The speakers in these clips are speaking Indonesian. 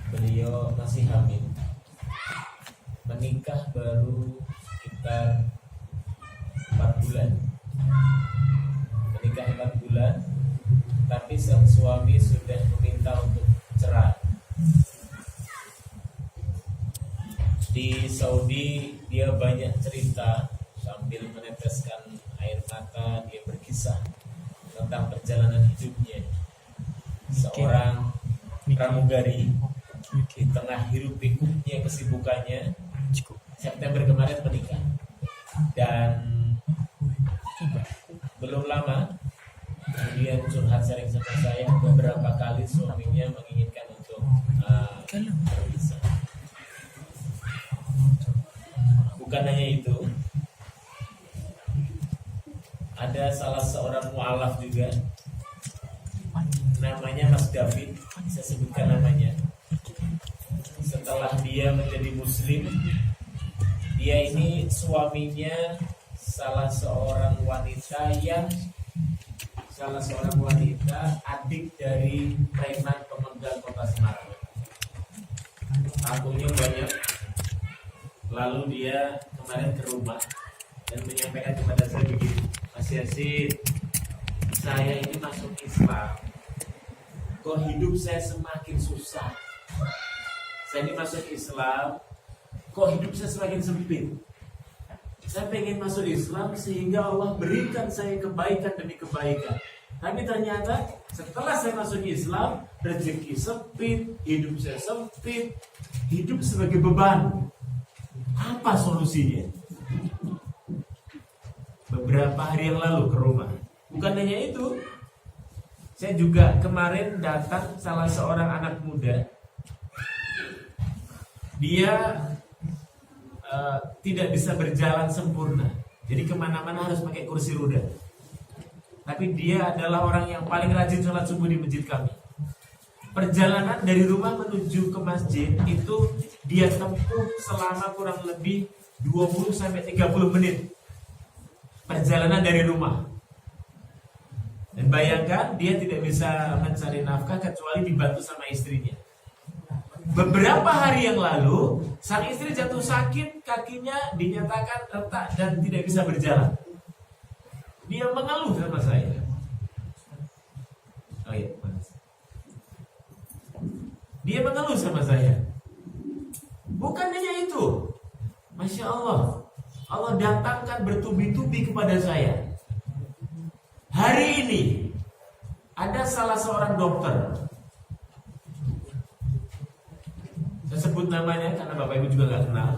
beliau masih hamil, menikah baru sekitar 4 bulan. Menikah 4 bulan, tapi sang suami sudah meminta untuk cerai. Di Saudi dia banyak cerita sambil meneteskan air mata. Dia berkisah tentang perjalanan hidupnya seorang pramugari di tengah hiruk pikuknya kesibukannya. September kemarin menikah, dan belum lama kemudian curhat sharing sama saya, beberapa kali suaminya menginginkan untuk berpisah. Bukan hanya itu, ada salah seorang mu'alaf juga, namanya Mas David, saya sebutkan namanya. Setelah dia menjadi muslim, dia ini suaminya salah seorang wanita adik dari preman pemegang kota Semarang. Tamunya banyak. Lalu dia kemarin ke rumah dan menyampaikan kepada saya begini, Mas Yasin, saya ini masuk Islam, kok hidup saya semakin susah. Saya ini masuk Islam, kok hidup saya semakin sempit. Saya pengen masuk Islam sehingga Allah berikan saya kebaikan demi kebaikan. Tapi ternyata setelah saya masuk Islam, rezeki sempit, hidup saya sempit, hidup sebagai beban. Apa solusinya? Beberapa hari yang lalu ke rumah. Bukan hanya itu, saya juga kemarin datang salah seorang anak muda. Dia tidak bisa berjalan sempurna, jadi kemana-mana harus pakai kursi roda. Tapi dia adalah orang yang paling rajin sholat subuh di masjid kami. Perjalanan dari rumah menuju ke masjid itu dia tempuh selama kurang lebih 20-30 menit. Perjalanan dari rumah. Dan bayangkan dia tidak bisa mencari nafkah kecuali dibantu sama istrinya. Beberapa hari yang lalu, sang istri jatuh sakit, kakinya dinyatakan retak dan tidak bisa berjalan. Dia mengeluh sama saya. Oh iya, dia mengeluh sama saya. Bukan hanya itu, Masya Allah, Allah datangkan bertubi-tubi kepada saya. Hari ini ada salah seorang dokter. Saya sebut namanya karena Bapak Ibu juga gak kenal.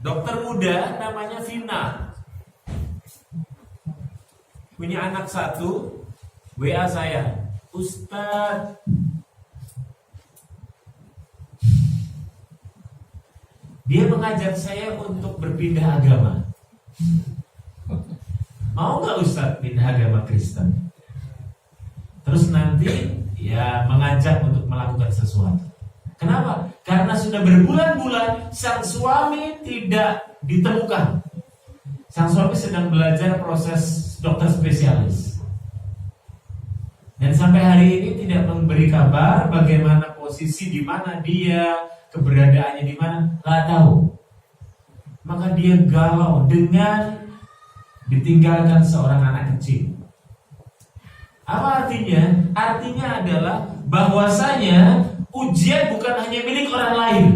Dokter muda namanya Vina, punya anak 1. WA saya, Ustadz, dia mengajak saya untuk berpindah agama. Mau gak Ustadz pindah agama Kristen? Terus nanti ya mengajak untuk melakukan sesuatu. Kenapa? Karena sudah berbulan-bulan sang suami tidak ditemukan. Sang suami sedang belajar proses dokter spesialis. Dan sampai hari ini tidak memberi kabar bagaimana posisi, di mana dia, keberadaannya di mana, nggak tahu. Maka dia galau dengan ditinggalkan seorang anak kecil. Apa artinya? Artinya adalah bahwasanya ujian bukan hanya milik orang lain.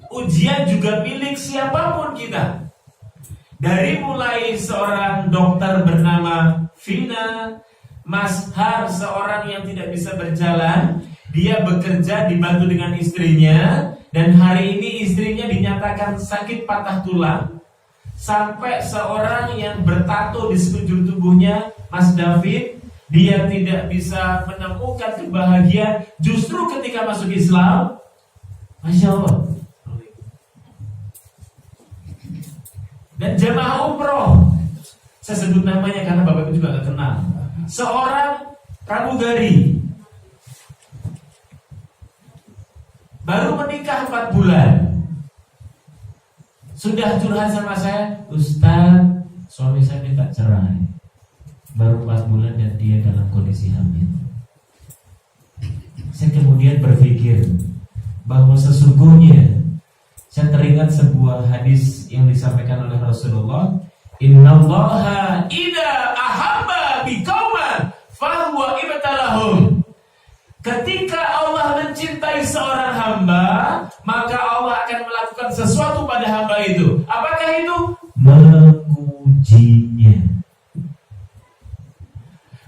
Ujian juga milik siapapun kita. Dari mulai seorang dokter bernama Vina, Mas Har, seorang yang tidak bisa berjalan, dia bekerja dibantu dengan istrinya, dan hari ini istrinya dinyatakan sakit patah tulang. Sampai seorang yang bertato di sekujur tubuhnya, Mas David, dia tidak bisa menemukan kebahagiaan justru ketika masuk Islam. Masya Allah. Dan jamaah umroh, saya sebut namanya karena Bapak Ibu juga gak kenal. Seorang pramugari, baru menikah 4 bulan, sudah curhat sama saya, Ustaz, suami saya minta cerai. Baru 4 bulan dan dia dalam kondisi hamil. saya kemudian berpikir bahwa sesungguhnya saya teringat sebuah hadis yang disampaikan oleh Rasulullah, innallaha idza ahabba biqauman fahuwa ibtalahum. Ketika Allah mencintai seorang hamba, maka Allah akan melakukan sesuatu pada hamba itu. Apakah itu? Mengujinya.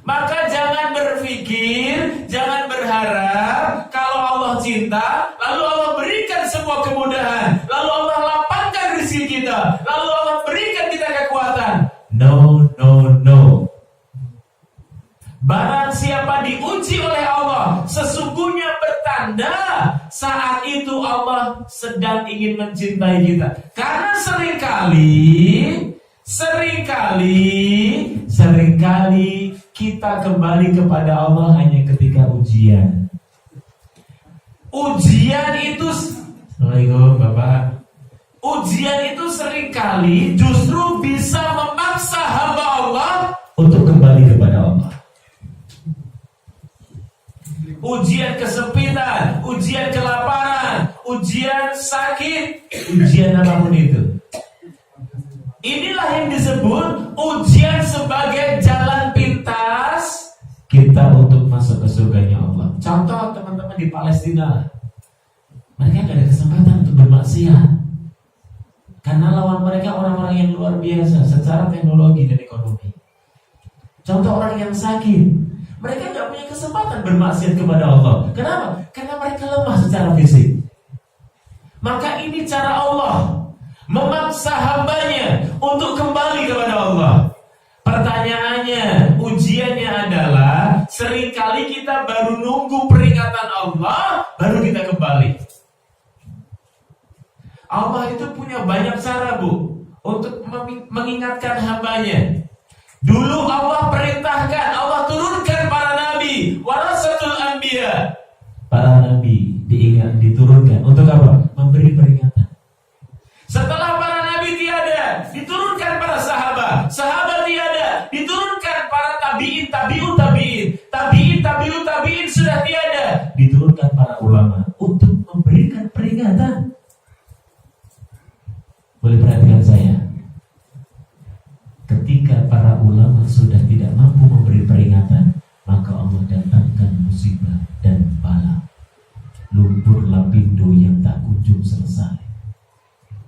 Maka jangan berpikir, jangan berharap kalau Allah cinta, lalu Allah berikan semua kemudahan, lalu Allah lapangkan rezeki kita, lalu Allah berikan kita kekuatan. No, no, no. Barang siapa diuji oleh Allah, sesungguhnya bertanda saat itu Allah sedang ingin mencintai kita. Karena seringkali kita kembali kepada Allah hanya ketika ujian. Ujian itu, Assalamualaikum Bapak. Ujian itu seringkali justru bisa memaksa hamba Allah untuk kembali kepada Allah. Ujian kesempitan, ujian kelaparan, ujian sakit, ujian apapun itu. Inilah yang disebut ujian sebagai jalan pintas kita untuk masuk ke surganya Allah. Contoh teman-teman di Palestina, mereka gak ada kesempatan untuk bermaksiat karena lawan mereka orang-orang yang luar biasa secara teknologi dan ekonomi. Contoh orang yang sakit, mereka gak punya kesempatan bermaksiat kepada Allah. Kenapa? Karena mereka lemah secara fisik. Maka ini cara Allah memaksa hambanya untuk kembali kepada Allah. Pertanyaannya, ujiannya adalah seringkali kita baru nunggu peringatan Allah, baru kita kembali. Allah itu punya banyak cara, Bu, untuk mengingatkan hambanya. Dulu Allah perintahkan, Allah turunkan para nabi, warasatul anbiya. Para nabi diturunkan untuk apa? Memberi peringatan. Setelah para nabi tiada, diturunkan para sahabat. Sahabat tiada, diturunkan para tabi'in, tabi'ut tabi'in. Tabi'in, tabi'ut tabi'in sudah tiada, diturunkan para ulama untuk memberikan peringatan. Boleh perhatikan saya. Ketika para ulama sudah tidak mampu memberi peringatan, maka Allah datangkan musibah dan bala. Lumpur lapindo yang tak kunjung selesai.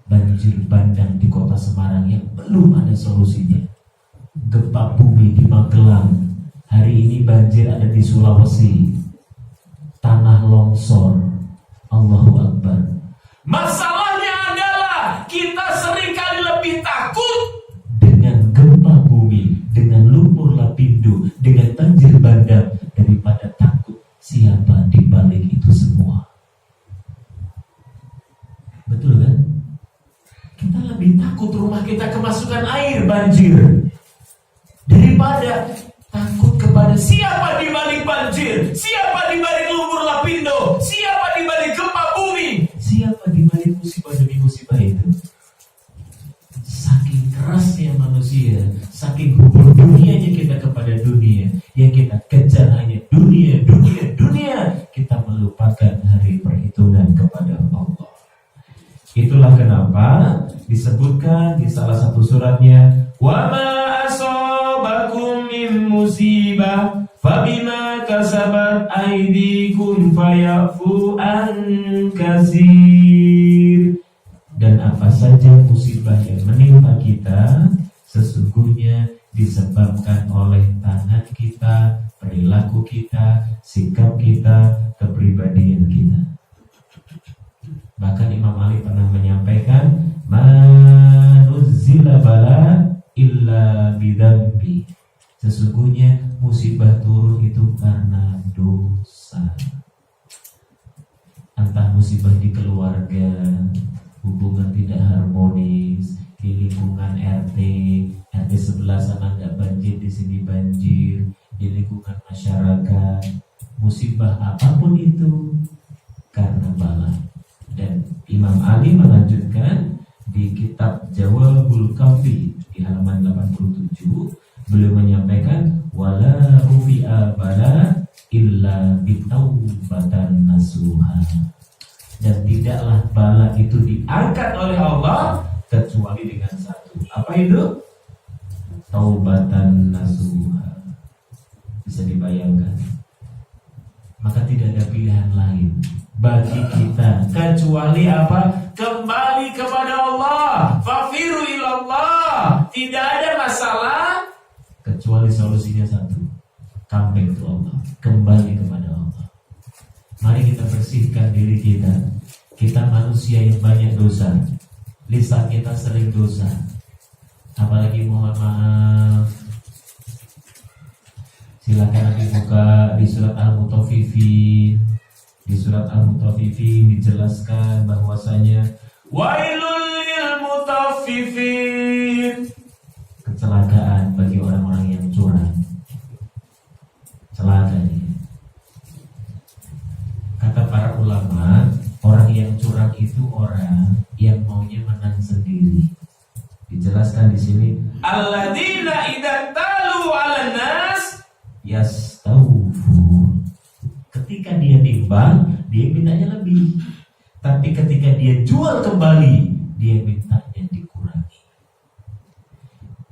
Banjir bandang di kota Semarang yang belum ada solusinya. Gempa bumi di Magelang. Hari ini banjir ada di Sulawesi. Tanah longsor. Allahu Akbar. Masalahnya adalah kita seringkali lebih takut dengan gempa bumi, dengan lumpur lapindo, dengan banjir bandang daripada takut siapa di balik itu semua. Betul kan? Kita lebih takut rumah kita kemasukan air banjir daripada takut kepada siapa di balik banjir, siapa di balik lumpur lapindo, siapa di balik gempa bumi, siapa di balik musibah demi musibah itu. Saking kerasnya manusia, saking hubung dunianya kita kepada dunia, yang kita kejar hanya dunia, kita melupakan hari perhitungan kepada Allah. Itulah kenapa disebutkan di salah satu suratnya, wa ma asabakum min musibah fabima kasabat aydikum fayafu an katsir. Dan apa saja musibah yang menimpa kita sesungguhnya disebabkan oleh tangan kita, perilaku kita, sikap kita, kepribadian kita. Bahkan Imam Ali pernah menyampaikan, manuzzila bala illa bidambi. Sesungguhnya musibah turun itu karena dosa. Entah musibah di keluarga, hubungan tidak harmonis, di lingkungan RT sebelah sana nggak banjir, di sini banjir, di lingkungan masyarakat, musibah apapun itu karena bala. Dan Imam Ali melanjutkan di kitab Jawabul Kafi di halaman 87, beliau menyampaikan wala rufi'a bala illa bitaubatan nasuha. Dan tidaklah bala itu diangkat oleh Allah kecuali dengan satu. Apa itu? Taubatan nasuha. Bisa dibayangkan. Maka tidak ada pilihan lain bagi kita kecuali apa? Kembali kepada Allah. Fafiru ilallah. Tidak ada masalah kecuali solusinya satu. Come to Allah. Kembali kepada Allah. Mari kita bersihkan diri kita. Kita manusia yang banyak dosa. Lisan kita sering dosa. Apalagi mohon maaf. Silakan nanti buka di surat Al-Mutaffifin. Di surat Al-Mutaffifin dijelaskan bahwasanya wailul lil mutaffifin. Kecelakaan bagi orang-orang yang curang. Celaka ini. Kata para ulama, orang yang curang itu orang yang maunya menang sendiri. Dijelaskan di sini, alladzina idza talu 'alan nas yastawfun. Ketika dia timbang, dia mintanya lebih. Tapi ketika dia jual kembali, dia mintanya dikurangi.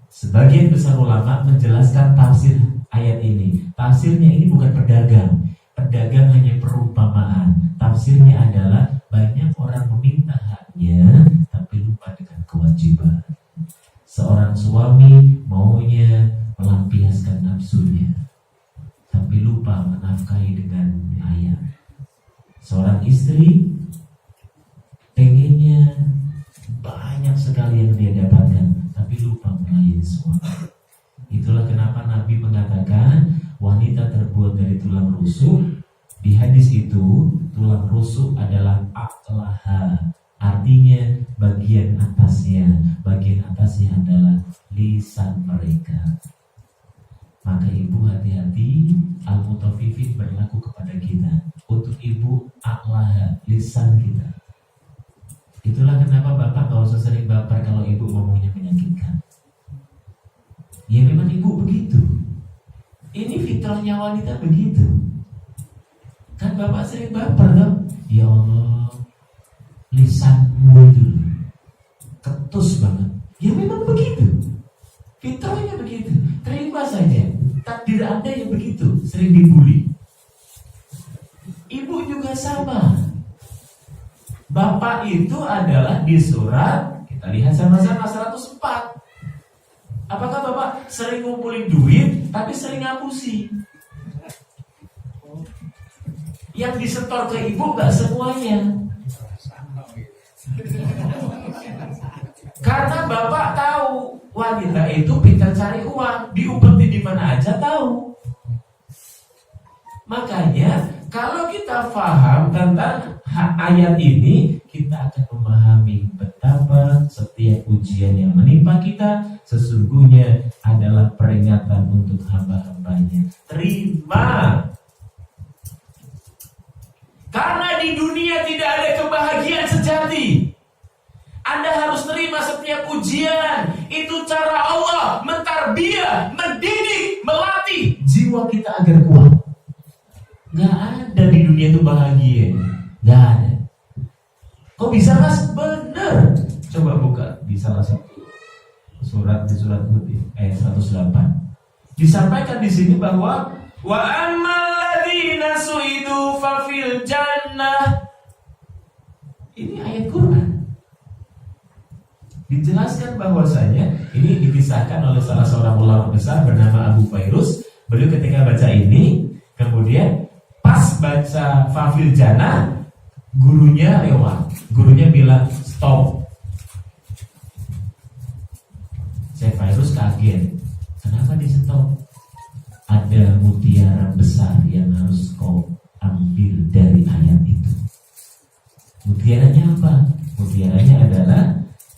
Sebagian besar ulama menjelaskan tafsir ayat ini. Tafsirnya ini bukan pedagang. Pedagang hanya perumpamaan. Tafsirnya adalah banyak orang meminta haknya tapi lupa dengan kewajiban. Seorang suami maunya melampiaskan nafsunya tapi lupa menafkahi dengan ayah. Seorang istri pengennya banyak sekali yang dia dapatkan tapi lupa melayani suami. Itulah kenapa Nabi mengatakan wanita terbuat dari tulang rusuk. Di hadis itu tulang rusuk adalah aqlaha, artinya bagian atasnya. Bagian atasnya adalah lisan mereka. Maka ibu hati-hati, Al-Mutaffifin berlaku kepada kita. Untuk ibu aqlaha, lisan kita. Itulah kenapa bapak gak usah sering baper kalau ibu ngomongnya menyakitkan. Ya memang ibu begitu. Ini fitrahnya wanita begitu. Kan bapak sering baper dong. Ya Allah, lisanmu itu ketus banget. Ya memang begitu. Fitrahnya begitu. Terima saja. Takdir Anda yang begitu, sering dibully. Ibu juga sama. Bapak itu adalah di surat, kita lihat sama-sama 104. Apakah Bapak sering ngumpulin duit tapi sering ngapusi? Yang disetor ke ibu gak semuanya. Karena Bapak tahu wanita itu pintar cari uang, diumpetin di mana aja tahu. Makanya kalau kita paham tentang ayat ini, kita akan memahami betapa setiap ujian yang menimpa kita sesungguhnya adalah peringatan untuk hamba-hambanya. Terima. Karena di dunia tidak ada kebahagiaan sejati. Anda harus terima setiap ujian. Itu cara Allah mentarbiyah, mendidik, melatih jiwa kita agar kuat. Gak ada di dunia itu bahagia. Gak ada. Kok bisa mas? Bener. Coba buka di salah satu surat, di surat Hud ayat 108. Disampaikan di sini bahwa wa ammal ladzina su'idu fa fil jannah. Ini ayat Quran. Dijelaskan bahwasanya ini dikisahkan oleh salah seorang ulama besar bernama Abu Fairuz. Beliau ketika baca ini, kemudian pas baca Fafil Jannah, gurunya lewat. Gurunya bilang stop. Saya Fairuz kaget. Kenapa di stop? Ada mutiara besar yang harus kau ambil dari ayat itu. Mutiaranya apa? Mutiaranya adalah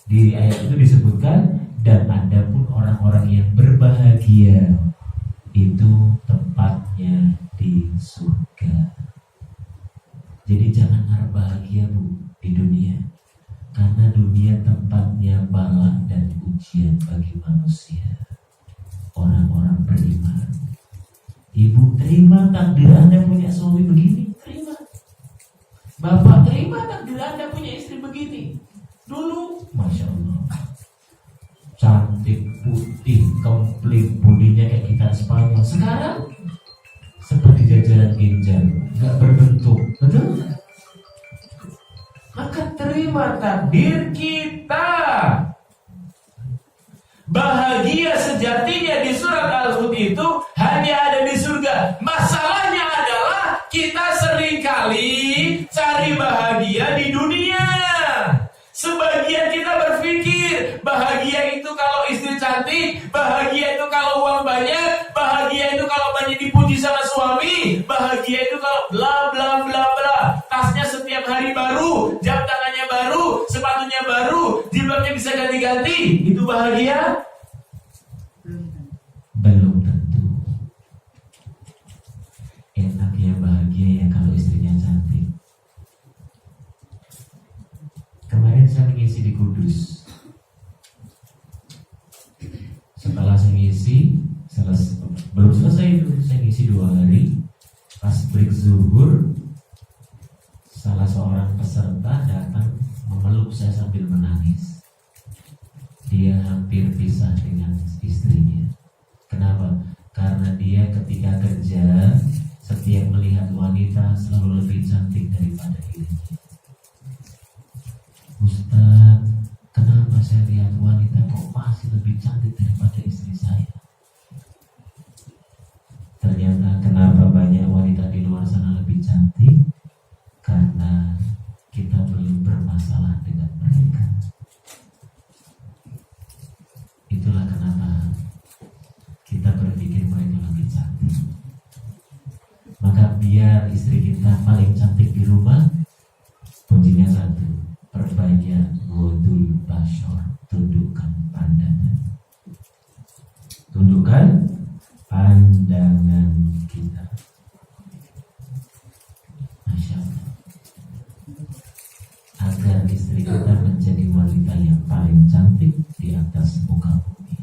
di ayat itu disebutkan dan ada pun orang-orang yang berbahagia itu tempatnya di surga. Jadi jangan harap bahagia bu di dunia, karena dunia tempatnya bala dan ujian bagi manusia. Orang-orang beriman Ibu, terima takdir Anda punya suami begini, terima. Bapak, terima takdir Anda punya istri begini. Dulu, Masya Allah, cantik, putih, komplit, bodinya kayak gitar Spanyol. Sekarang seperti jajaran ginjal, nggak berbentuk, betul? Maka terima takdir kita. Bahagia sejatinya di surat Al-Hud itu hanya ada di surga. Masalahnya adalah kita seringkali cari bahagia di dunia. Sebagian kita berpikir bahagia itu kalau istri cantik, bahagia itu kalau uang banyak, bahagia itu kalau banyak dipuji sama suami, bahagia itu kalau bla bla bla bla. Tasnya setiap hari baru, jam tangannya baru, sepatunya baru, jilbabnya bisa ganti-ganti. Itu bahagia? Belum tentu. Enaknya bahagia ya kalau istrinya cantik. Kemarin saya mengisi di Kudus. Setelah saya ngisi, belum selesai itu, saya ngisi 2 hari. Pas break zuhur, salah seorang peserta datang memeluk saya sambil menangis. Dia hampir pisah dengan istrinya. Kenapa? Karena dia ketika kerja, setiap melihat wanita selalu lebih cantik daripada dirinya. Ustaz, kenapa saya lihat wanita kok masih lebih cantik daripada istri saya? Ternyata kenapa banyak wanita di luar sana lebih cantik? Karena kita belum bermasalah dengan mereka. Itulah kenapa kita berpikir mereka lebih cantik. Maka biar istri kita paling cantik di rumah, kuncinya satu, perbanyak wudul basyar, tundukkan pandangan. Tundukkan pandangan kita. Masya Allah. Agar istri kita menjadi wanita yang paling cantik di atas muka bumi.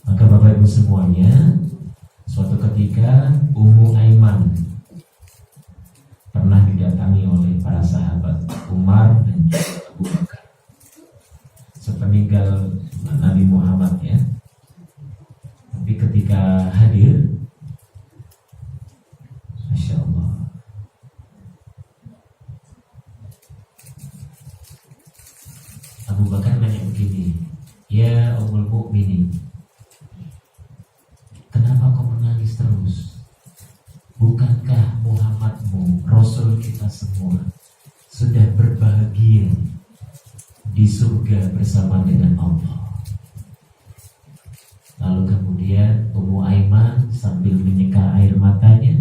Maka Bapak Ibu semuanya, suatu ketika Ummu Aiman pernah didatangi oleh para sahabat Umar dan juga Abu Bakar sepeninggal Nabi Muhammad ya. Tapi ketika hadir, Masya Allah, Abu Bakar nanya begini, ya Ummul Mukminin, kenapa kau menangis terus? Bukankah Muhammadmu, Rasul kita semua, sudah berbahagia di surga bersama dengan Allah? Lalu kemudian Ummu Aiman sambil menyeka air matanya,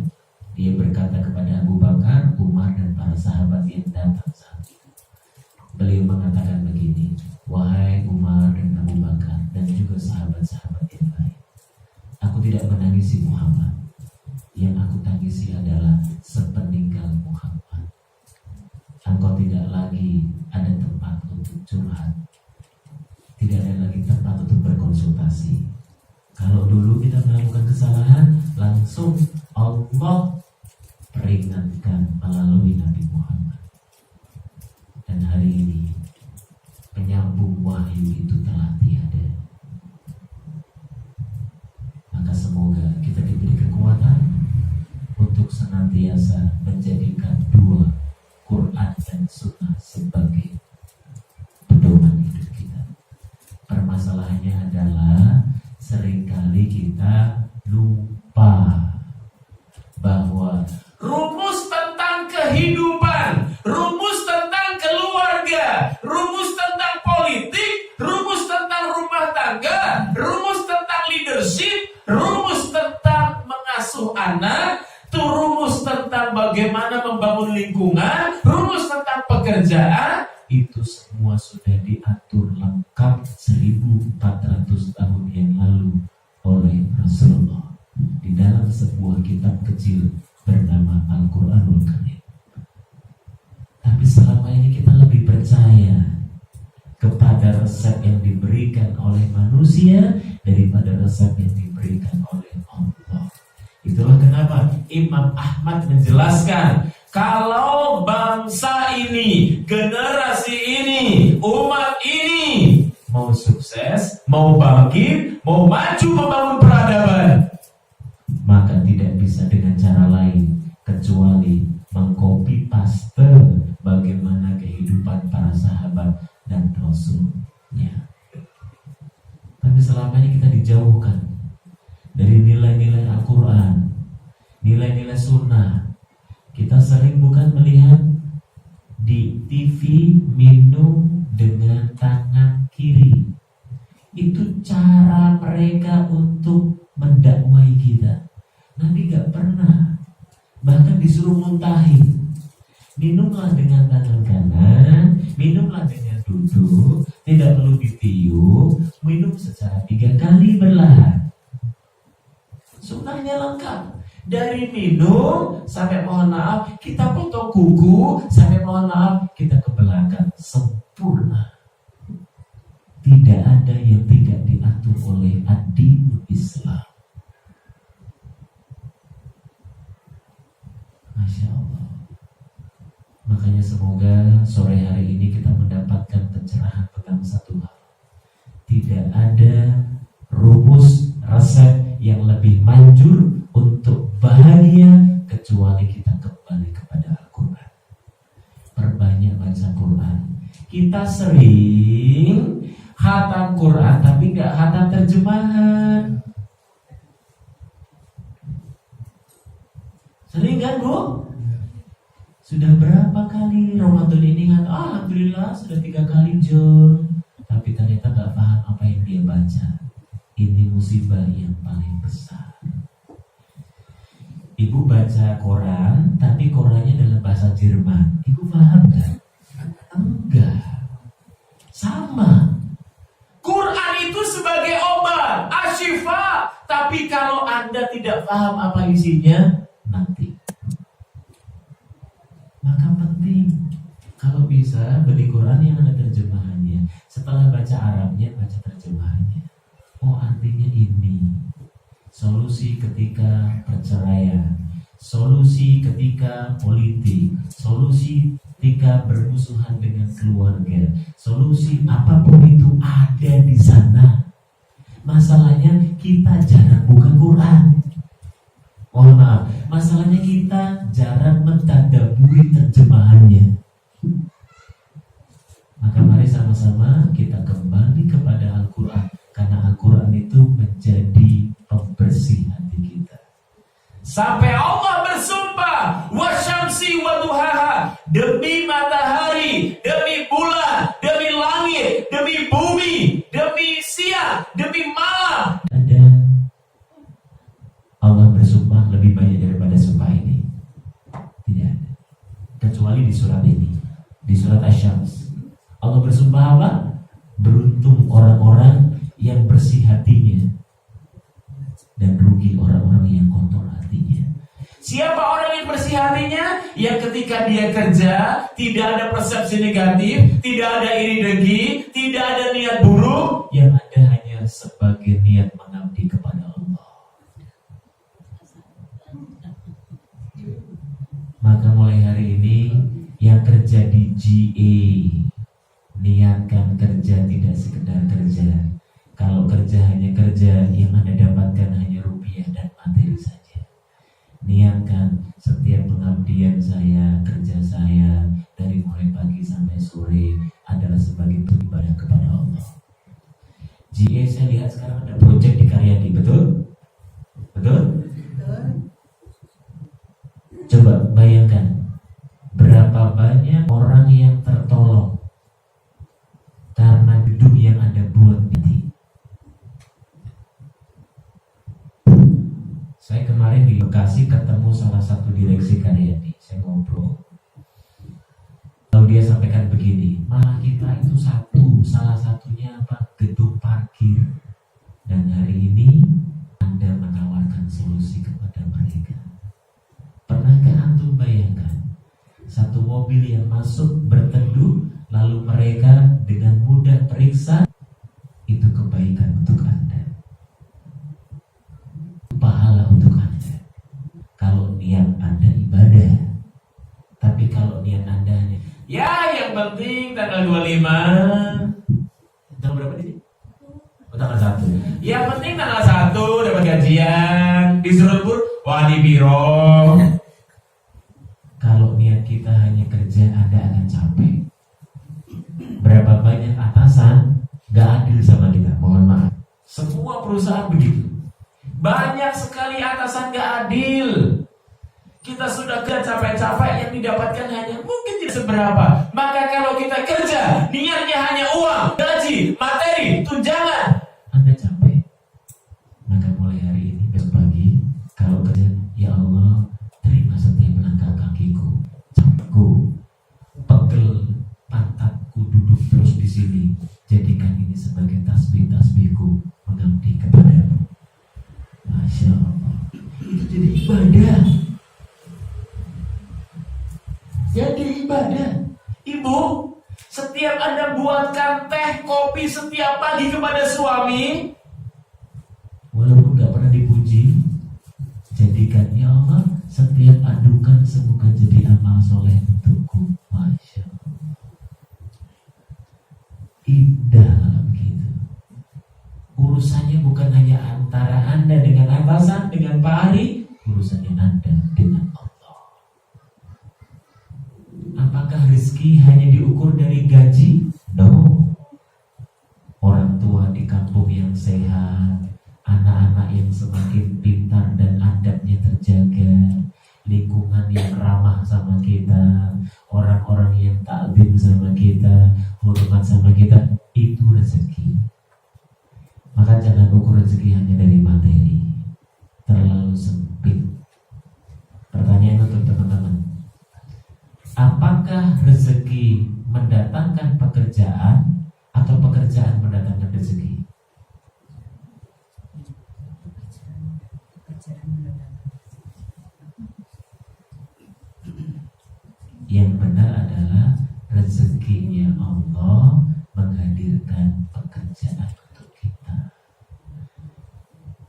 dia berkata kepada Abu Bakar, Umar dan para sahabat yang datang saat itu. Beliau mengatakan begini, wahai Umar dan Abu Bakar dan juga sahabat-sahabat yang lain, aku tidak menangisi Muhammad. Yang aku tangisi adalah sepeninggal Muhammad. Engkau tidak lagi ada tempat untuk curhat, tidak ada lagi tempat untuk berkonsultasi. Kalau dulu kita melakukan kesalahan, langsung Allah peringatkan melalui Nabi Muhammad. Dan hari ini penyambung wahyu itu telah tiada. Maka semoga kita diberi kekuatan untuk senantiasa menjadikan 2 Quran dan Sunnah sebagai pedoman hidup kita. Permasalahannya adalah seringkali kita lupa bahwa rumus tentang kehidupan, rumus tentang keluarga, rumus tentang politik, rumus tentang rumah tangga, rumus tentang leadership, rumus tentang mengasuh anak, rumus tentang bagaimana membangun lingkungan, rumus tentang pekerjaan, itu semua sudah diatur lengkap 1400 tahun yang lalu oleh Rasulullah di dalam sebuah kitab kecil bernama Al-Quranul Karim. Tapi selama ini kita lebih percaya kepada resep yang diberikan oleh manusia daripada resep yang diberikan oleh Allah. Imam Ahmad menjelaskan, kalau bangsa ini, generasi ini, umat ini mau sukses, mau bangkit, mau maju membangun peradaban, maka tidak bisa dengan cara lain kecuali mengcopy paste bagaimana kehidupan para sahabat dan rasulnya. Tapi selama ini kita dijauhkan dari nilai-nilai Al-Quran, nilai-nilai sunnah. Kita sering bukan melihat di TV minum dengan tangan kiri. Itu cara mereka untuk mendakwai kita. Nabi gak pernah, bahkan disuruh muntahin. Minumlah dengan tangan kanan, minumlah dengan duduk, tidak perlu ditiup, minum secara 3 kali berlahan. Sunnahnya lengkap. Dari minum sampai mohon maaf kita potong kuku, sampai mohon maaf kita ke belakang, sempurna. Tidak ada yang tidak diatur oleh ad-dinul Islam. Masya Allah. Makanya semoga sore hari ini kita mendapatkan pencerahan tentang satu hal. Tidak ada rumus resep yang lebih manjur untuk bahagia kecuali kita kembali kepada Al-Quran. Perbanyak baca Quran. Kita sering khatam Quran tapi gak khatam terjemahan. Sering kan Bu? Sudah berapa kali Ramadan ini kata, alhamdulillah sudah 3 kali John, tapi ternyata gak paham apa yang dia baca. Ini musibah yang paling besar. Ibu baca Quran, tapi Qurannya dalam bahasa Jerman. Ibu paham gak? Enggak. Sama. Quran itu sebagai obat, asyifa. Tapi kalau Anda tidak paham apa isinya, nanti. Maka penting, kalau bisa beli Quran yang ada terjemahannya. Setelah baca Arabnya, baca terjemahannya. Oh, artinya ini. Solusi ketika perceraian, solusi ketika politik, solusi ketika bermusuhan dengan keluarga, solusi apapun itu ada di sana. Masalahnya kita jarang buka Quran. Mohon maaf, masalahnya kita jarang mentadabburi terjemahannya. Maka mari sama-sama kita kembali kepada Al-Quran, karena Al-Quran itu menjadi pembersih hati kita. Sampai Allah bersumpah, wasyamsi waduhaha, demi matahari, demi bulan, demi langit, demi bumi, demi siang, demi malam. Ada Allah bersumpah lebih banyak daripada sumpah ini. Tidak ada. Kecuali di surat ini, di surat Asy-Syams. Allah bersumpah apa? Beruntung orang-orang yang bersih hatinya, dan rugi orang-orang yang kotor hatinya. Siapa orang yang bersih hatinya? Yang ketika dia kerja tidak ada persepsi negatif, tidak ada iri dengki, tidak ada niat buruk, yang ada hanya sebagai niat mengabdi kepada Allah. Maka mulai hari ini yang kerja di GA, niatkan kerja tidak sekedar kerja. Kalau kerja hanya kerja, yang Anda dapatkan hanya rupiah dan materi saja. Niatkan setiap pengabdian saya, kerja saya dari mulai pagi sampai sore adalah sebagai beribadah kepada Allah. GA saya lihat sekarang ada proyek di Karyadi, betul? Betul? Coba bayangkan berapa banyak orang yang tertolong karena gedung yang Anda buat ini. Saya kemarin di Bekasi ketemu salah satu direksi Karyadi. Saya ngobrol. Lalu dia sampaikan begini, malah kita itu salah satunya apa? Gedung parkir. Dan hari ini Anda menawarkan solusi kepada mereka. Pernahkah antum bayangkan satu mobil yang masuk berteduh, lalu mereka dengan mudah periksa, itu kebaikan untuk Anda, pahala untuk Anda. Kalau Ya yang penting tanggal 25. Tanggal berapa nih? Oh, tanggal 1. Yang penting tanggal 1 dapat gajian. Disuruh lembur, wah di biro. Kalau niat kita hanya kerja, Anda akan capek. Berapa banyak atasan gak adil sama kita, mohon maaf. Semua perusahaan begitu. Banyak sekali atasan gak adil. Kita sudah kerja capek-capek, yang didapatkan hanya mungkin tidak seberapa. Maka kalau kita kerja, niatnya hanya uang, gaji, materi, tunjangan, Anda capek. Maka mulai hari ini, besok pagi, kalau kerja, ya Allah, terima setiap langkah kakiku, capekku, pegel, pantatku duduk terus di sini. Jadikan ini sebagai tasbih-tasbihku mengabdi kepadamu. Masya Allah, itu jadi ibadah. Jadi ibadah. Ibu, setiap Anda buatkan teh, kopi setiap pagi kepada suami, walaupun gak pernah dipuji, jadikan ya Allah setiap adukan semoga jadi amal soleh untukku. Masya Allah, indah begitu. Urusannya bukan hanya antara Anda dengan atasan, dengan Pak Ari, urusannya Anda dengan Allah. Apakah rezeki hanya diukur dari gaji? No. Orang tua di kampung yang sehat, anak-anak yang semakin pintar dan adabnya terjaga, lingkungan yang ramah sama kita, orang-orang yang taklim sama kita, hormat sama kita, itu rezeki. Maka jangan ukur rezeki hanya dari materi, terlalu sempit. Pertanyaan untuk teman-teman, apakah rezeki mendatangkan pekerjaan atau pekerjaan mendatangkan rezeki? Yang benar adalah rezekinya Allah menghadirkan pekerjaan untuk kita.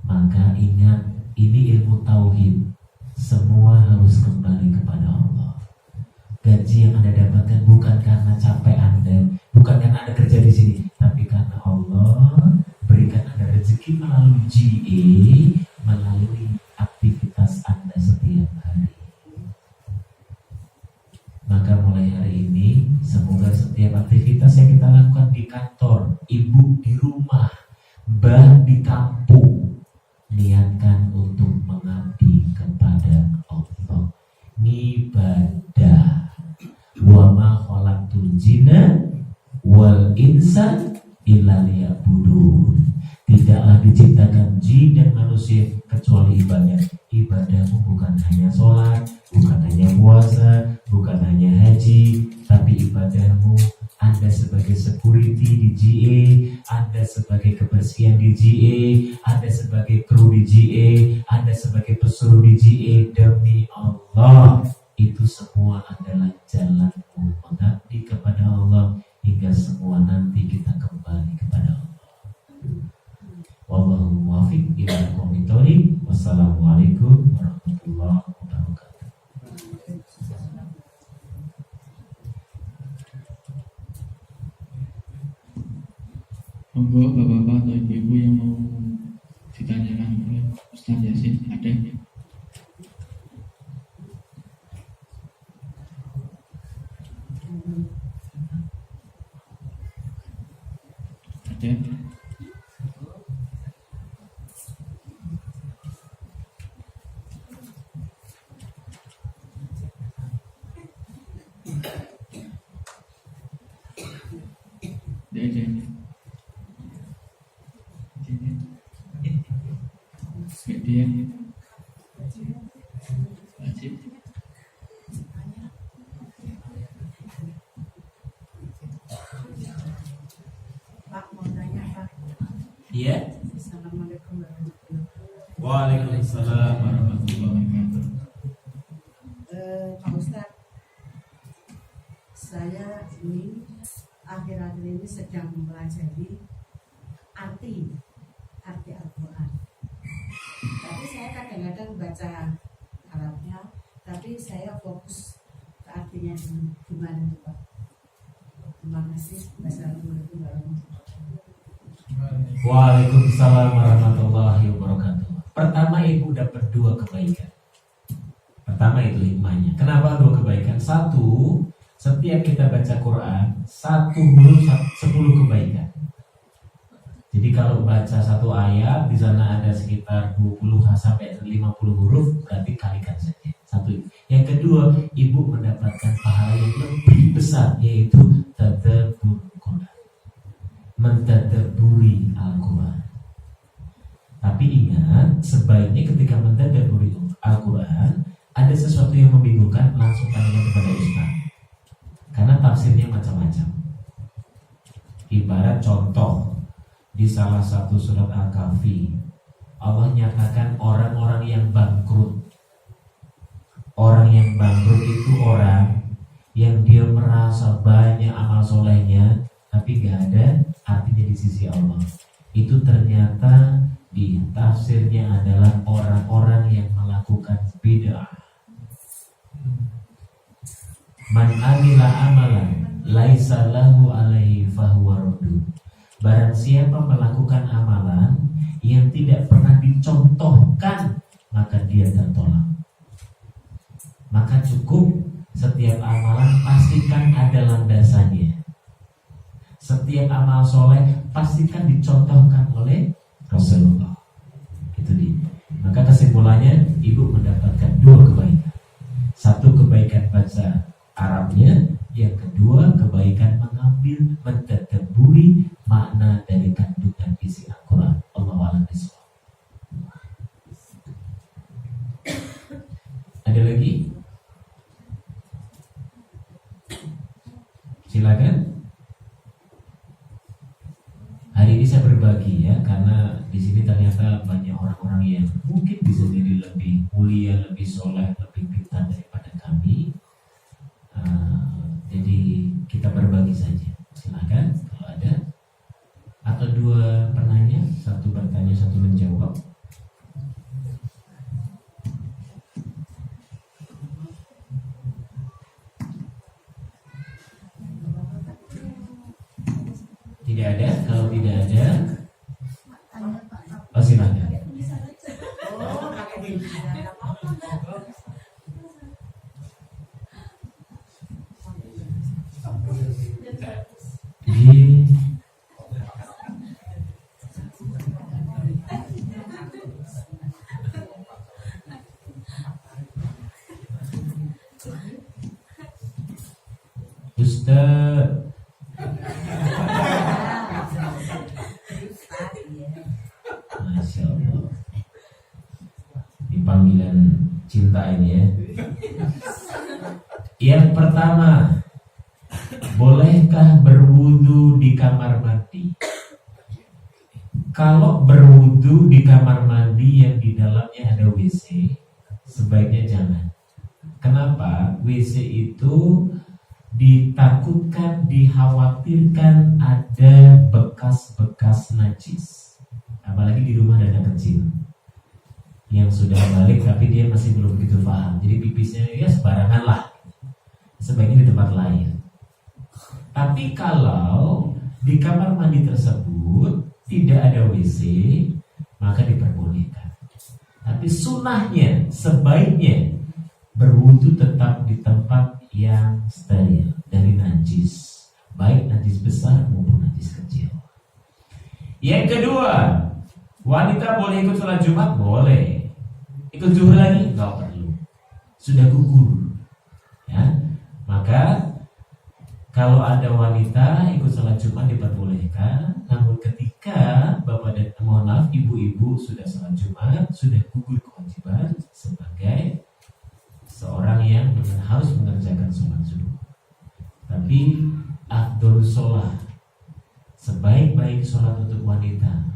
Maka ingat, ini ilmu tauhid. Semua harus kembali kepada Allah. Gaji yang Anda dapatkan bukan karena capek Anda, bukan karena Anda kerja di sini, tapi karena Allah berikan Anda rezeki melalui GA, melalui aktivitas Anda setiap hari. Maka mulai hari ini, semoga setiap aktivitas yang kita lakukan di kantor, ibu di rumah, mbah di kampung, niatkan untuk mengabdi kepada Allah. Ibadah. Wa ma khalaqtul jinna wal insa illa liya'budun. Tidaklah diciptakan jin dan manusia kecuali ibadah. Ibadahmu bukan hanya sholat, bukan hanya puasa, bukan hanya haji, tapi ibadahmu Anda sebagai security di GA, Anda sebagai kebersihan di GA, Anda sebagai kru di GA, Anda sebagai pesuruh di GA. Demi Allah, itu semua adalah jalanmu mengabdi kepada Allah hingga semua nanti kita kembali kepada Allah. Wallahu muwaffiq ila aqwamit thoriq. Wassalamualaikum warahmatullahi wabarakatuh. Monggo bapak-bapak atau ibu-ibu yang mau ditanyakan oleh Ustaz Yasin, ada? Ada? Ada. Dia wajib. Pak, mau tanya Pak. Iya. Assalamualaikum warahmatullahi wabarakatuh. Waalaikumsalam warahmatullahi wabarakatuh. Pak Ustadz, saya ini akhir-akhir ini sedang mempelajari arti Al-Quran. Tapi saya kadang-kadang baca Arabnya, tapi saya fokus ke artinya gimana tuh Pak? Terima kasih. Wassalamualaikum warahmatullahi wabarakatuh. Waalaikumsalam warahmatullahi wabarakatuh. Pertama, ibu dapat 2 kebaikan. Pertama itu hikmahnya. Kenapa 2 kebaikan? 1, setiap kita baca Quran 1 huruf 10 kebaikan. Jadi kalau baca 1 ayat di sana ada sekitar 20 sampai 50 huruf, berarti kalikan saja. 1. Yang kedua, ibu mendapatkan pahala yang lebih besar, yaitu tadabbur Quran, mentadabburi Al-Quran. Tapi ingat, sebaiknya ketika mentadabburi Al-Quran ada sesuatu yang membingungkan, langsung tanya kepada Ustaz, karena tafsirnya macam-macam. Ibarat contoh, di salah satu surat Al-Kahfi Allah nyatakan orang-orang yang bangkrut. Orang yang bangkrut itu orang yang dia merasa banyak amal solehnya tapi gak ada artinya di sisi Allah. Itu ternyata di tafsirnya adalah orang-orang yang melakukan bid'ah. Man amila amalan laisa lahu alaihi fahuwa raddun. Barang siapa melakukan amalan yang tidak pernah dicontohkan, maka dia tertolak. Maka cukup setiap amalan pastikan ada landasannya. Setiap amal soleh pastikan dicontohkan oleh Rasulullah. Itu dia. Maka kesimpulannya, ibu mendapatkan 2 kebaikan. 1 kebaikan baca Arabnya, yang kedua kebaikan mengambil, mentadabburi makna dari kandungan isi Al-Quran. Allahu a'lam bishawab. Ada lagi? Silakan. Hari ini saya berbagi ya, karena di sini ternyata banyak orang-orang yang mungkin bisa jadi lebih mulia, lebih soleh, lebih pintar daripada kami. Jadi kita berbagi saja. Silakan kalau ada. Atau 2 penanya, 1 bertanya, 1 menjawab. Tidak ada. Kalau tidak ada, oh silakan. Oh, pakai bicara apa-apa. Di Ustaz, Masya Allah, di panggilan cinta ini ya. Yang pertama, bolehkah berwudu di kamar mandi? Kalau berwudu di kamar mandi yang di dalamnya ada WC, sebaiknya jangan. Kenapa? WC itu ditakutkan, dikhawatirkan ada bekas-bekas najis. Apalagi di rumah ada anak kecil yang sudah balik tapi dia masih belum begitu paham. Jadi pipisnya ya sembarangan lah. Sebaiknya di tempat lain. Tapi kalau di kamar mandi tersebut tidak ada WC, maka diperbolehkan. Tapi sunnahnya, sebaiknya berwudu tetap di tempat yang steril dari najis, baik najis besar maupun najis kecil. Yang kedua, wanita boleh ikut sholat Jumat? Boleh. Ikut zuhur lagi? Nggak perlu. Sudah gugur. Ya, maka kalau ada wanita ikut sholat Jumat diperbolehkan. Namun ketika bapak dan mohon maaf ibu-ibu sudah sholat Jumat, sudah gugur kewajiban sebagai seorang yang harus mengerjakan sholat subuh. Tapi afdol sholat, sebaik-baik sholat untuk wanita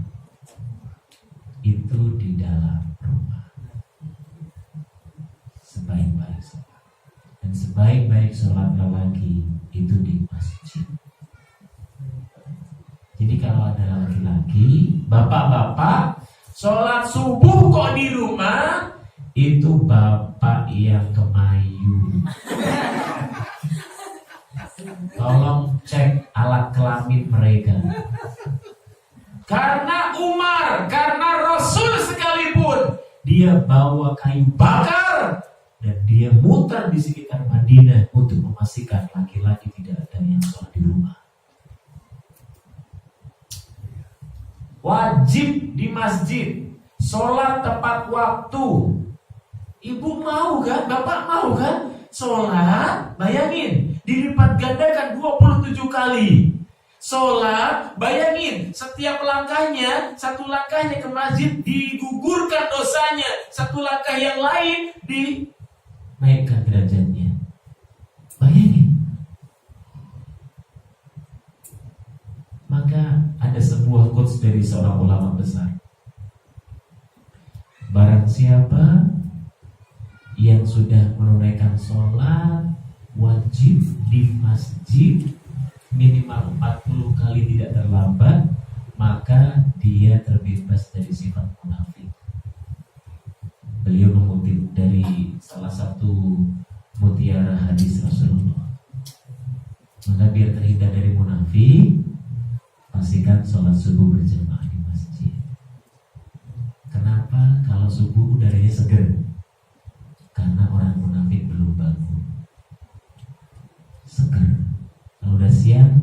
itu di dalam rumah. Sebaik-baik sholat. Dan sebaik-baik sholat lelaki itu di masjid. Jadi kalau ada laki-laki, bapak-bapak sholat subuh kok di rumah, itu bapak yang kemayu. tolong cek alat kelamin mereka. Karena Umar, karena Rasul sekalipun, dia bawa kayu bakar dan dia muter di sekitar Madinah untuk memastikan laki-laki tidak ada yang sholat di rumah. Wajib di masjid, sholat tepat waktu. Ibu mau kan? Bapak mau kan? Sholat, bayangin, dilipat gandakan 27 kali. Sholat, bayangin, setiap langkahnya, satu langkahnya ke masjid digugurkan dosanya, satu langkah yang lain dinaikkan derajatnya. Bayangin. Maka ada sebuah quotes dari seorang ulama besar. Barang siapa yang sudah menunaikan sholat wajib di masjid minimal 40 kali tidak terlambat, maka dia terbebas dari sifat munafik. Beliau mengutip dari salah satu mutiara hadis Rasulullah. Maka biar terhindar dari munafik, pastikan sholat subuh berjamaah di masjid. Kenapa? Kalau subuh udaranya segar. Karena orang munafik belum bangun. Segar. Kalau udah siang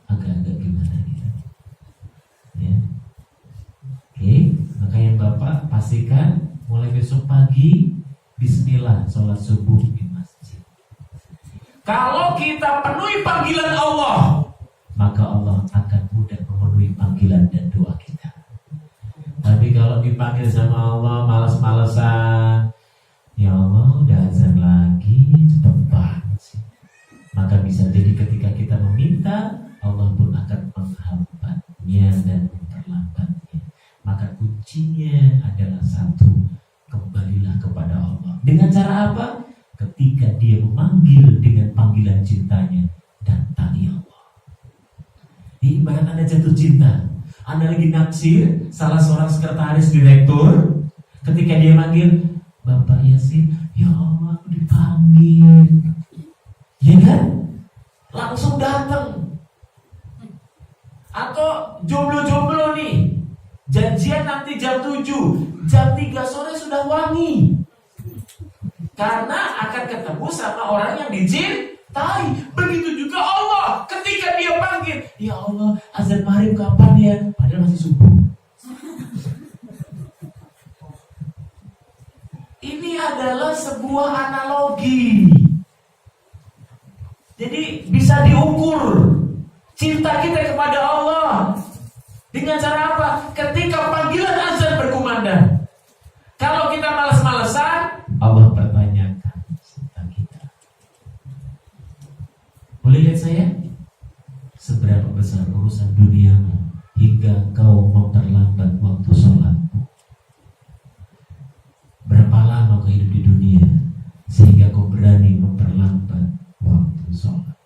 agak-agak gimana gitu. Ya. Oke, maka yang Bapak pastikan mulai besok pagi bismillah sholat subuh di masjid. Kalau kita penuhi panggilan Allah, maka Allah akan mudah memenuhi panggilan dan doa kita. Tapi kalau dipanggil sama Allah malas-malesan, ya Allah udah azan lagi, cepet banget sih. Maka bisa jadi ketika kita meminta, Allah pun akan menghambatnya dan memperlambatnya. Maka kuncinya adalah satu, kembalilah kepada Allah. Dengan cara apa? Ketika dia memanggil dengan panggilan cintanya, datangi Allah. Ini ibarat Anda jatuh cinta, Anda lagi naksir salah seorang sekretaris direktur. Ketika dia manggil, Bapak Yasin, ya Allah aku dipanggil. Ya kan? Langsung datang. Atau jomblo-jomblo nih, janjian nanti jam 7, jam 3 sore sudah wangi. Karena akan ketemu sama orang yang dicintai. Begitu juga Allah, ketika dia panggil, ya Allah azan maghrib kapan ya? Padahal masih subuh. Ini adalah sebuah analogi. Jadi bisa diukur cinta kita kepada Allah dengan cara apa? Ketika panggilan azan berkumandang. Kalau kita malas-malesan, Allah pertanyakan cinta kita. Boleh lihat saya? Seberapa besar urusan duniamu hingga kau memperlambat waktu sholatmu? Berapa lama kau hidup di dunia sehingga kau berani memperlambat waktu sholat?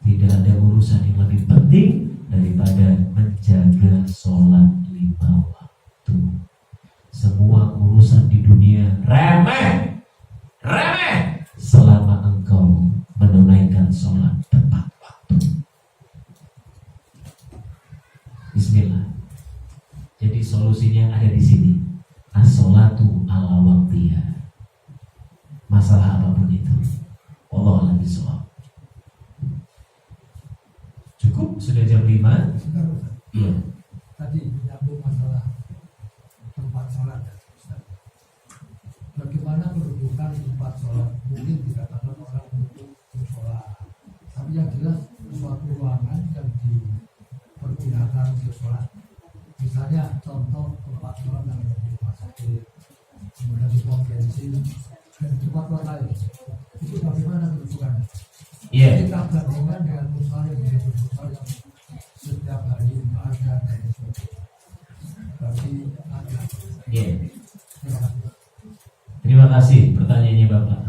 Tidak ada urusan yang lebih penting daripada menjaga sholat 5 waktu. Semua urusan di dunia remeh selama engkau menunaikan sholat tepat waktu. Bismillah. Jadi solusinya ada di sini. As-sholatu ala waqtiha. Masalah apapun itu, Allah alam bisawab. Cukup? Sudah jam 5? Iya. Tadi menyambung masalah tempat sholat. Bagaimana kedudukan tempat sholat? Mungkin dikatakan orang untuk sholat, tapi yang jelas suatu ruangan yang dipergunakan untuk sholat. Misalnya contoh tempat sholat yang ada di rumah sakit, kemudian di pom bensin, dan tempat lain. Itu bagaimana kedudukannya? Iya. Kita bandingkan dengan musola yang setiap hari ada dan bagi ada. Iya. Terima kasih pertanyaannya Bapak.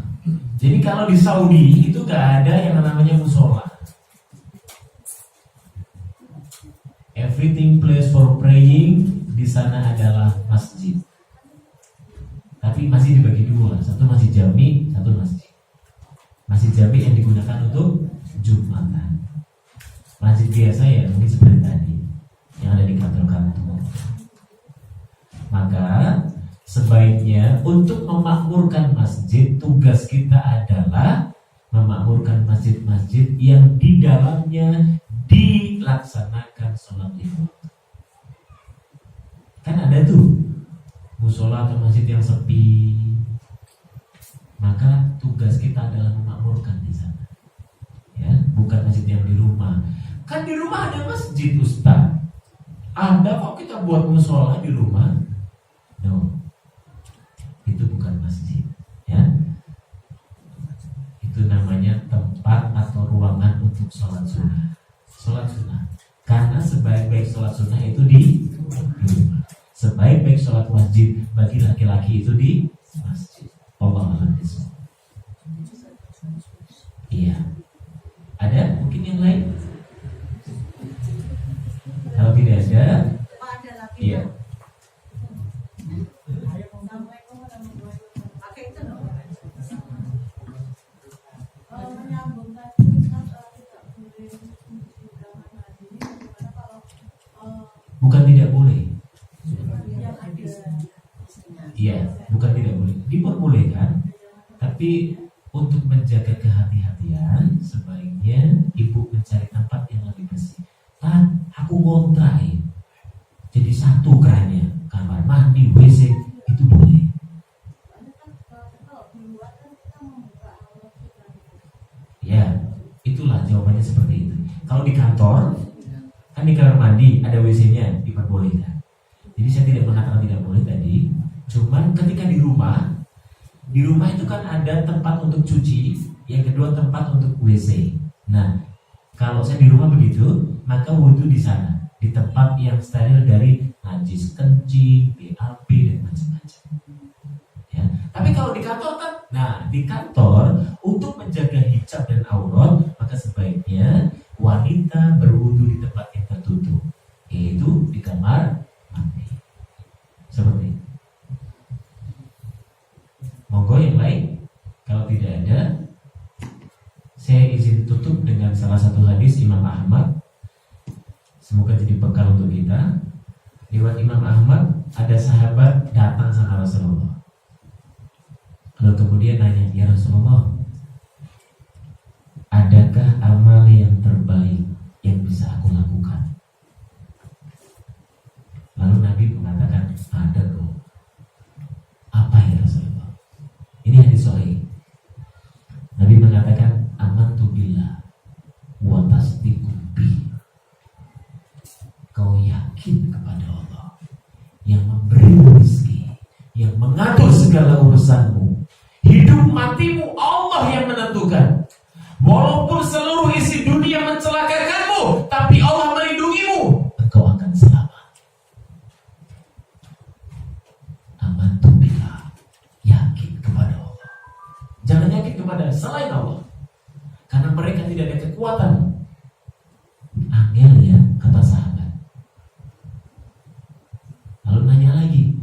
Jadi kalau di Saudi itu gak ada yang namanya musola. Everything place for praying di sana adalah masjid. Tapi masih dibagi dua, satu masjid jami, satu masjid. Masjid jami yang digunakan untuk Jumatan. Masjid biasa ya mungkin seperti tadi yang ada di kantor-kantor. Maka sebaiknya untuk memakmurkan masjid, tugas kita adalah memakmurkan masjid-masjid yang di dalamnya dilaksanakan sholat lima waktu. Kan ada tuh musola atau masjid yang sepi, maka tugas kita adalah memakmurkan di sana. Ya, bukan masjid yang di rumah. Kan di rumah ada masjid, Ustaz. Ada kok kita buat musola di rumah? No, itu bukan masjid. Ya, itu namanya tempat atau ruangan untuk sholat sunnah. Sholat sunnah. Karena sebaik-baik sholat sunnah itu di rumah. Sebaik-baik sholat wajib bagi laki-laki itu di masjid. Allah alam bisawab. Iya. Ada mungkin yang lain? Kalau tidak ada, iya. Bukan tidak boleh. Iya, bukan tidak boleh. Diperbolehkan, tapi untuk menjaga kehati-hatian sebaiknya ibu mencari tempat yang lebih bersih. Kan aku ngontrak, jadi satu kerannya, kamar mandi, WC itu boleh. Ya, itulah jawabannya seperti itu. Kalau di kantor, kan di kamar mandi ada WC-nya, diperbolehkan. Jadi saya tidak mengatakan tidak boleh tadi. Cuman ketika di rumah itu kan ada tempat untuk cuci, yang kedua tempat untuk WC. Nah, kalau saya di rumah begitu, maka wudhu di sana, di tempat yang steril dari najis kencing, BAB dan macam-macam. Ya. Tapi kalau di kantor kan, nah di kantor untuk menjaga hijab dan aurat, maka sebaiknya wanita berwudhu di tempat yang tertutup, yaitu di kamar mandi. Seperti itu. Monggo yang lain. Kalau tidak ada, saya izin tutup dengan salah satu hadis Imam Ahmad. Semoga jadi bekal untuk kita. Lewat Imam Ahmad, ada sahabat datang sama Rasulullah. Lalu kemudian nanya, ya Rasulullah, adakah amal yang terbaik yang bisa aku lakukan? Lalu Nabi mengatakan, ada loh. Apa ya Rasulullah? Ini hadis sahih. Nabi mengatakan, amantu billah wa tasdiqu bi. Kau yakin kepada Allah yang memberi rezeki, yang mengatur segala urusanmu. Hidup matimu Allah yang menentukan. Walaupun seluruh isi dunia mencelakakanmu, tapi Allah melindungimu, engkau akan selamat. Amantu billah, yakin kepada Allah. Jangan yakin kepada selain Allah, karena mereka tidak ada kekuatan. Angel ya, kata sahabat. Lalu nanya lagi,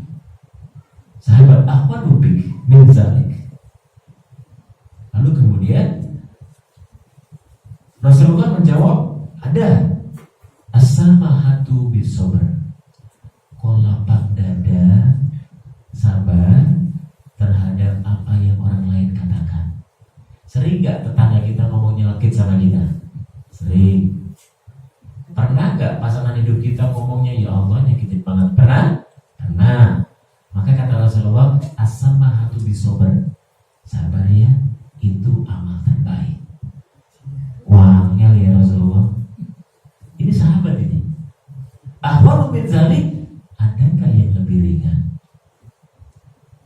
sahabat apa nubik min zalik? Lalu kemudian Rasulullah menjawab, ada as-samahatu bis-sabr, lapang dada, sabar terhadap apa yang orang lain katakan. Sering gak tetangga kita ngomong nyelekit sama kita? Sering. Pernah gak pasangan hidup kita ngomongnya, ya Allah nyakitin banget? Pernah? Pernah. Maka kata Rasulullah, as-samahatu bis-sabr, sabar ya, itu amal terbaik. Wangel ya Rasulullah. Ini sahabat ini. Ahwalu min zalik, adakah yang lebih ringan?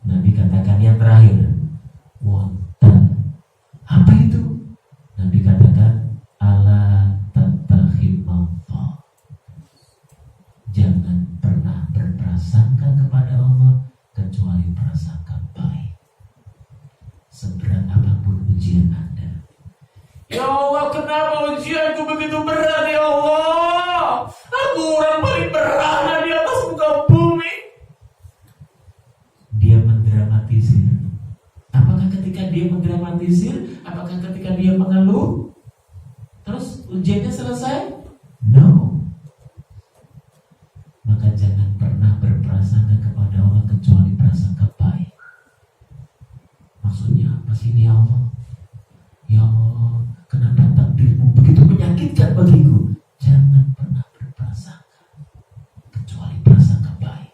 Nabi katakan yang terakhir, wonten. Apa itu? Nabi katakan, ala tattakhid mauta. Jangan pernah berprasangka kepada Allah kecuali prasangka baik. Seberat apapun ujian Anda. Ya Allah, kenapa ujianku begitu berat ya Allah? Aku orang paling berada di atas muka bumi. Dia mendramatisir. Apakah Apakah ketika dia mendramatisir? Apakah ketika dia mengeluh? Terus ujiannya selesai? No. Maka jangan pernah berprasangka kepada Allah kecuali prasangka baik. Maksudnya apa sih ini ya Allah? Ya Allah, kenapa takdirmu begitu menyakitkan bagiku? Jangan pernah berprasangka kecuali prasangka baik.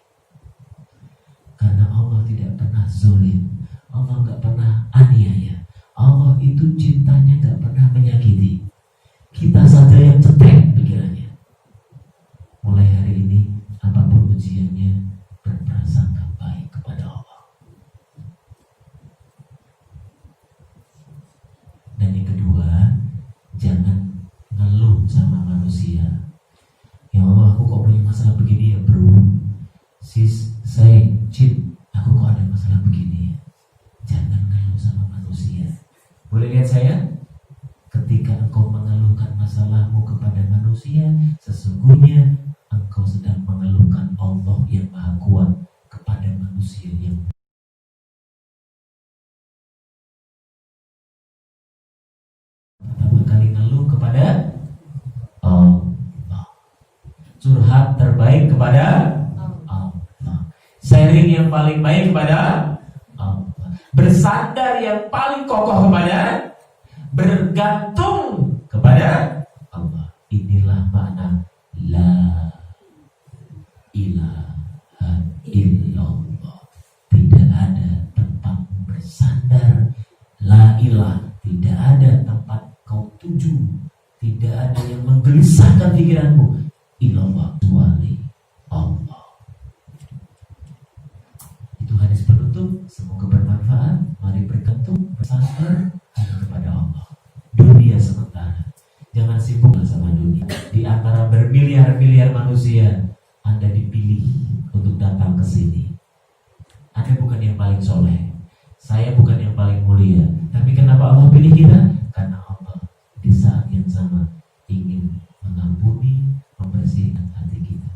Karena Allah tidak pernah zalim, Allah gak pernah aniaya. Allah itu cintanya gak pernah menyakiti. Kita saja yang cetek pikirannya. Mulai hari ini, apapun ujiannya, berprasangka baik kepada Allah. Dan yang kedua, jangan ngeluh sama manusia. Ya Allah, aku kok punya masalah begini ya bro. Cip, aku kok ada masalah begini ya. Jangan ngeluh sama manusia. Boleh lihat saya? Ketika engkau mengeluhkan masalahmu kepada manusia, sesungguhnya engkau sedang mengeluhkan Allah yang Maha Kuat kepada manusia yang pertama kali ngeluh kepada Allah. Curhat terbaik kepada Allah. Sharing yang paling baik kepada Allah. Bersandar yang paling kokoh kepada, bergantung kepada Allah. Inilah makna la ilaha illallah. Tidak ada tempat bersandar. La ilah, tidak ada tempat kau tuju. Tidak ada yang menggelisahkan pikiranmu. Illallah, kecuali Allah. Itu hadis penutup. Semoga bermanfaat. Mari bergantung, bersandar hanya kepada Allah. Dunia sementara. Jangan sibuk sama dunia. Di antara bermiliar-miliar manusia, Anda dipilih untuk datang ke sini. Anda bukan yang paling soleh, saya bukan yang paling mulia. Tapi kenapa Allah pilih kita? Karena Allah di saat yang sama ingin mengampuni, membersihkan hati kita.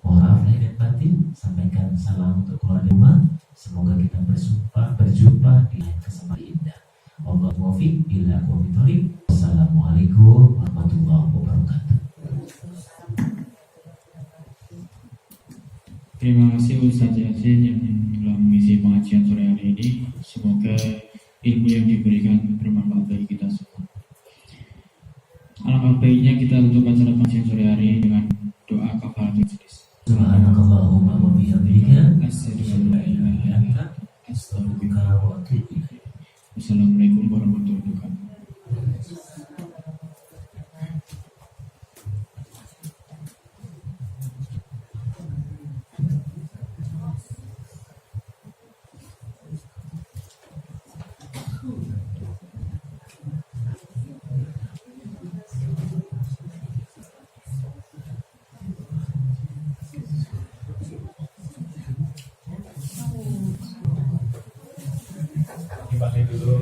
Mohon maaf lahir dan batin. Sampaikan salam untuk keluarga rumah. Semoga kita berjumpa di lain kesempatan indah. Allah muwaffiq ila aqwamit thoriq. Wassalamualaikum warahmatullahi wabarakatuh. Terima kasih Ustaz Yasin yang telah mengisi pengajian sore hari ini. Semoga ilmu yang diberikan bermanfaat bagi kita semua. Alangkah baiknya kita tutup acara pengajian sore hari ini dengan doa kafaratul majlis. Subhanakallahumma wa bihamdika Asyhadu an la ilaha illa anta astaghfiruka wa atubu ilaik. Wassalamualaikum warahmatullahi wabarakatuh. Dipakai dulu.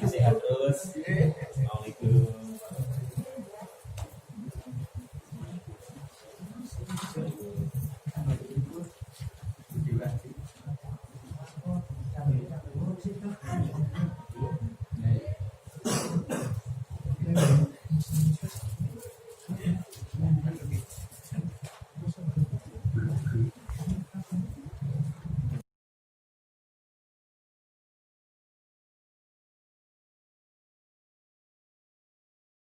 Sehat terus. Assalamualaikum.